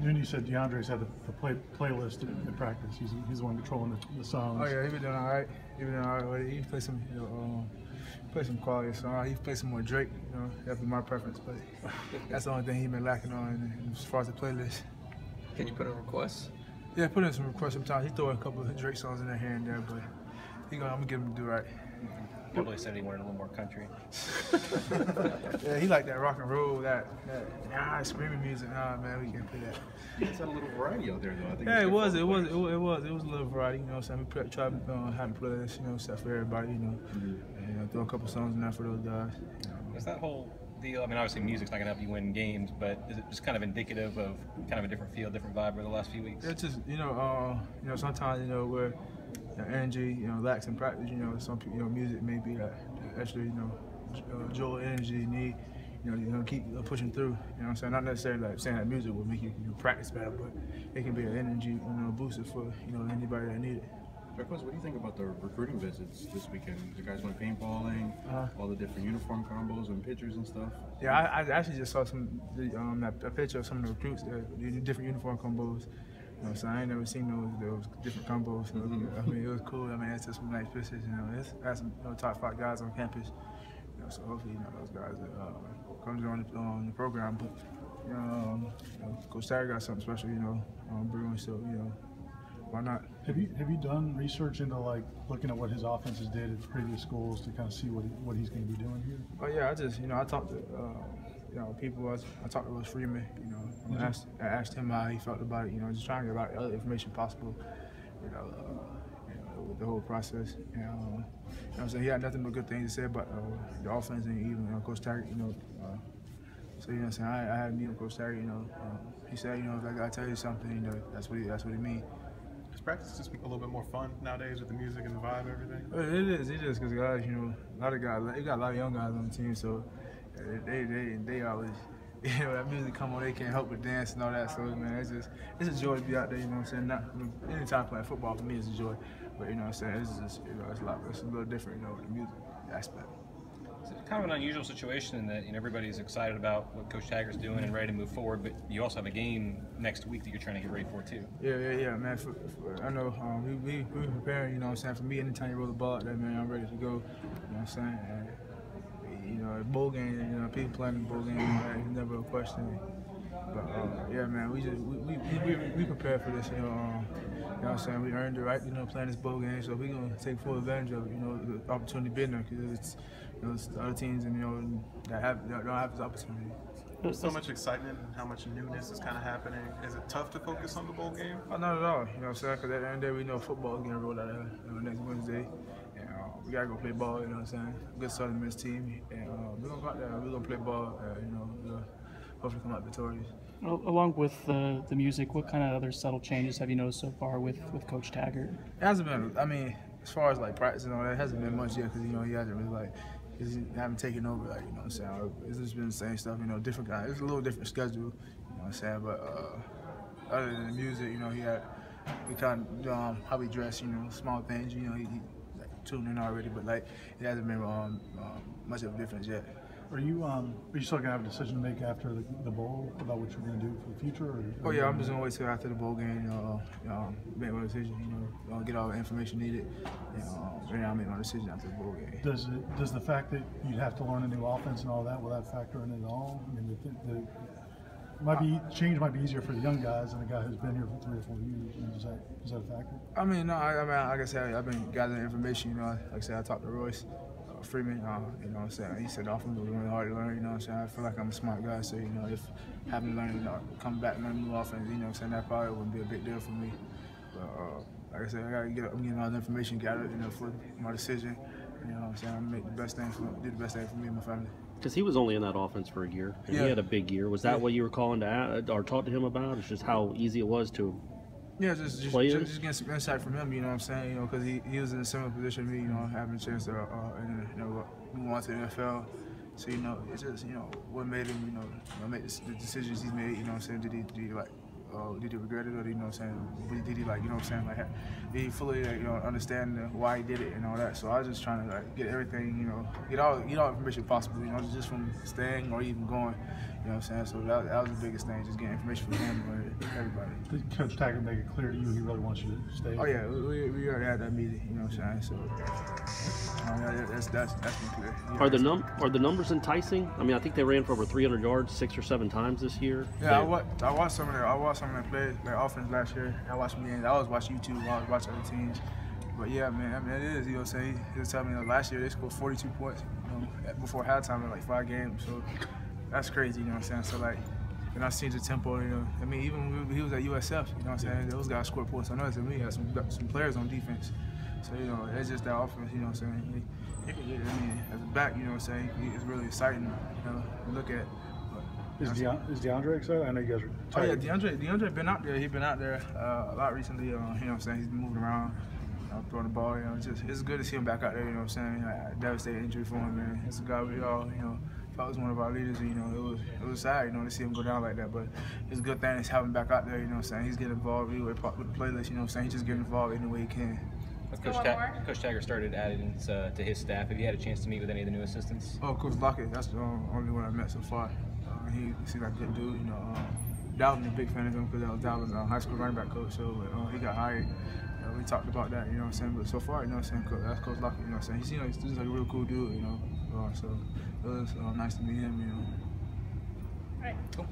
You said DeAndre's had the playlist in practice. He's the one controlling the songs. Oh yeah, he been doing all right. He been doing all right. He played some, play some quality songs. He played some more Drake. That'd be my preference. But that's the only thing he been lacking on as far as the playlist. Can you put in requests? Yeah, put in some requests sometimes. He throw a couple of Drake songs in there here and there, but I'm gonna give him to do right. Probably said he wanted a little more country. Yeah, he like that rock and roll, that screaming music. Nah, man, we can't play that. It's got a little variety out there, though. I think Yeah, it was a little variety. So we tried to have a playlist, set for everybody. And throw a couple songs in there for those guys. Is that whole deal? I mean, obviously, music's not gonna help you win games, but is it just kind of indicative of kind of a different feel, different vibe over the last few weeks? It's just sometimes where energy lacks in practice. Some people music may be actually joy, energy you need. Keep pushing through. You know what I'm saying? Not necessarily like saying that music will make you practice better, but it can be an energy booster for anybody that need it. Jacques, what do you think about the recruiting visits this weekend? The guys went paintballing, all the different uniform combos and pictures and stuff. Yeah, I actually just saw a picture of some of the recruits, the different uniform combos. So I ain't never seen those different combos. I mean, it was cool. I mean, it's just some nice pictures. It's had some top 5 guys on campus. So hopefully, those guys come on the program. But Coach Taggart got something special, brewing. So why not? Have you done research into looking at what his offenses did at previous schools to kind of see what he's going to be doing here? Oh yeah, I just I talked to people. I talked to Rose Freeman. I asked him how he felt about it. Just trying to get a lot of other information possible. With the whole process. I'm saying he had nothing but good things to say about the offense and even Coach Taggart. So I'm saying I had a meeting with Coach Taggart. He said if I gotta tell you something, that's what he mean. Does practice just a little bit more fun nowadays with the music and the vibe and everything? It is because guys, a lot of guys, they got a lot of young guys on the team, so they always, that music come on, they can't help but dance and all that. So man, it's a joy to be out there. I'm saying, anytime playing football for me is a joy, but I'm saying it's just it's a little different, with the music aspect. It's kind of an unusual situation in that everybody's excited about what Coach Taggart's doing and ready to move forward, but you also have a game next week that you're trying to get ready for too. Yeah, man. I know we preparing. For me, anytime you roll the ball out there, man, I'm ready to go. Bowl game, people playing the bowl game, it's never a question. But yeah, man, we prepared for this. We earned the right, playing this bowl game, so we're gonna take full advantage of it. The opportunity being there, because it's the other teams that don't have this opportunity. There's so much excitement and how much newness is kind of happening. Is it tough to focus on the bowl game? Oh, not at all. Because at the end of the day, we know football is getting rolled out next Wednesday. We gotta go play ball. Good Southern Miss team, and we're gonna go out there. We're gonna play ball. We'll hopefully come out victorious. Along with the music, what kind of other subtle changes have you noticed so far with Coach Taggart? It hasn't been. I mean, as far as practice and all that, it hasn't been much yet because he hasn't really he haven't taken over. It's just been the same stuff. Different guys. It's a little different schedule. But other than the music, he kind of how we dress. Small things. He tuned in already, but it hasn't been much of a difference yet. Are you still gonna have a decision to make after the bowl about what you're gonna do for the future? Oh yeah, I'm just gonna wait till after the bowl game. Make my decision. Get all the information needed, and I'll make my decision after the bowl game. Does the fact that you'd have to learn a new offense and all that, will that factor in at all? I mean, change might be easier for the young guys than a guy who's been here for 3 or 4 years. Is that a factor? I mean, no. Like I said, I've been gathering information. Like I said, I talked to Royce Freeman. He said the offense was really hard to learn. I feel like I'm a smart guy, so if having to learn, come back and learn a new offense, that probably wouldn't be a big deal for me. But like I said, I'm getting all the information gathered, for my decision. I'm gonna make do the best thing for me and my family. Because he was only in that offense for a year, and he had a big year. Was that what you were calling to or talk to him about? It's just how easy it was to just get some insight from him. Because he was in a similar position to me. Having a chance to move on to the NFL. So it's just what made him make the decisions he's made. Did he regret it, or did he fully understand why he did it and all that? So I was just trying to get everything, get all the information possible, just from staying or even going, You know what I'm saying? So that was the biggest thing, just getting information from him and everybody. Did Coach Taggart make it clear to you he really wants you to stay? Oh yeah, we already had that meeting. You know what I'm saying? So that's been clear. Are the numbers enticing? I mean, I think they ran for over 300 yards 6 or 7 times this year. Yeah, I watched some of their plays, their offense last year. I watched some games. I always watch YouTube while I was watching other teams. But yeah, man, I mean, it is. You know what I'm saying? He was telling me last year they scored 42 points, you know, before halftime in like 5 games. So that's crazy. You know what I'm saying? So like, and I seen the tempo. You know, I mean, even when he was at USF, you know what I'm saying? Those guys scored points on us, and we had some players on defense. So you know, it's just that offense. You know what I'm saying? I mean, as a back, you know what I'm saying? It's really exciting, you know, to look at. Is DeAndre excited? I know you guys are tired. Oh yeah, DeAndre been out there. He's been out there a lot recently. You know what I'm saying? He's been moving around, throwing the ball. You know, it's good to see him back out there. You know what I'm saying? Devastating injury for him, man. It's a guy we all, you know, if I was one of our leaders, you know, it was sad, you know, to see him go down like that. But it's a good thing to have him back out there. You know what I'm saying? He's getting involved. With the playlist. You know what I'm saying? He's just getting involved any way he can. Coach Taggart started adding to his staff. Have you had a chance to meet with any of the new assistants? Oh, Coach Lockett. That's the only one I've met so far. He seems like a good dude. You know, Dalvin, a big fan of him because that was Dalvin's high school running back coach. So he got hired. We talked about that. You know what I'm saying? But so far, you know what I'm saying? That's Coach Lockett. You know what I'm saying? He seems like a real cool dude. You know, so it was nice to meet him. You know. All right. Cool.